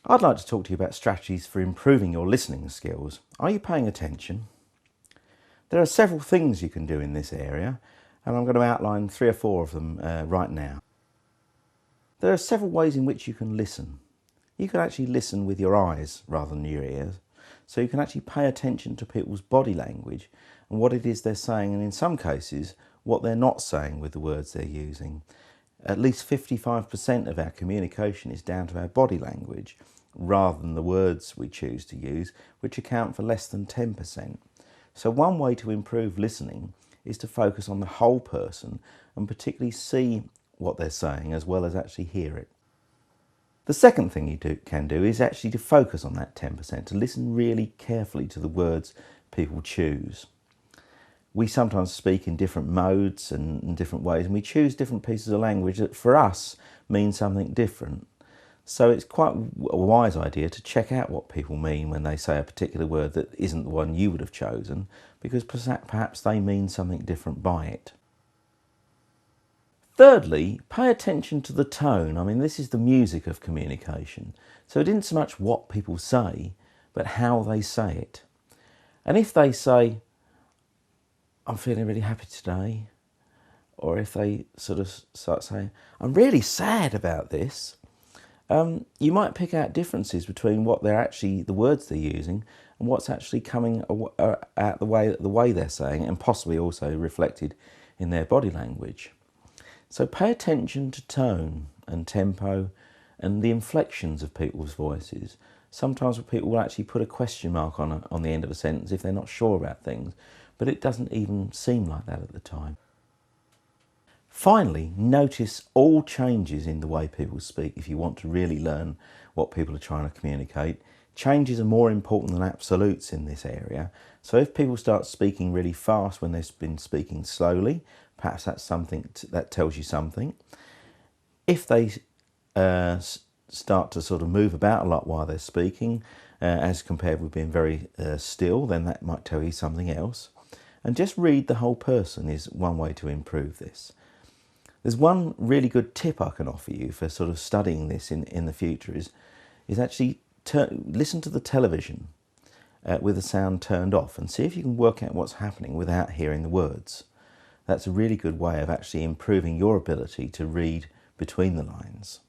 I'd like to talk to you about strategies for improving your listening skills. Are you paying attention? There are several things you can do in this area, and I'm going to outline 3 or 4 of them right now. There are several ways in which you can listen. You can actually listen with your eyes rather than your ears, so you can actually pay attention to people's body language and what it is they're saying, and in some cases what they're not saying with the words they're using. At least 55% of our communication is down to our body language rather than the words we choose to use, which account for less than 10%. So one way to improve listening is to focus on the whole person and particularly see what they're saying as well as actually hear it. The second thing you can do is actually to focus on that 10%, to listen really carefully to the words people choose. We sometimes speak in different modes and in different ways, and we choose different pieces of language that for us mean something different. So it's quite a wise idea to check out what people mean when they say a particular word that isn't the one you would have chosen, because perhaps they mean something different by it. Thirdly, pay attention to the tone. I mean, this is the music of communication. So it isn't so much what people say, but how they say it. And if they say, "I'm feeling really happy today," or if they sort of start saying, "I'm really sad about this," you might pick out differences between what they're actually, the words they're using, and what's actually coming out the way they're saying it, and possibly also reflected in their body language. So pay attention to tone and tempo and the inflections of people's voices. Sometimes people will actually put a question mark on the end of a sentence if they're not sure about things, but it doesn't even seem like that at the time. Finally, notice all changes in the way people speak if you want to really learn what people are trying to communicate. Changes are more important than absolutes in this area. So if people start speaking really fast when they've been speaking slowly, perhaps that's something that tells you something. If they start to sort of move about a lot while they're speaking, as compared with being very still, then that might tell you something else. And just read the whole person is one way to improve this. There's one really good tip I can offer you for sort of studying this in the future is actually listen to the television with the sound turned off and see if you can work out what's happening without hearing the words. That's a really good way of actually improving your ability to read between the lines.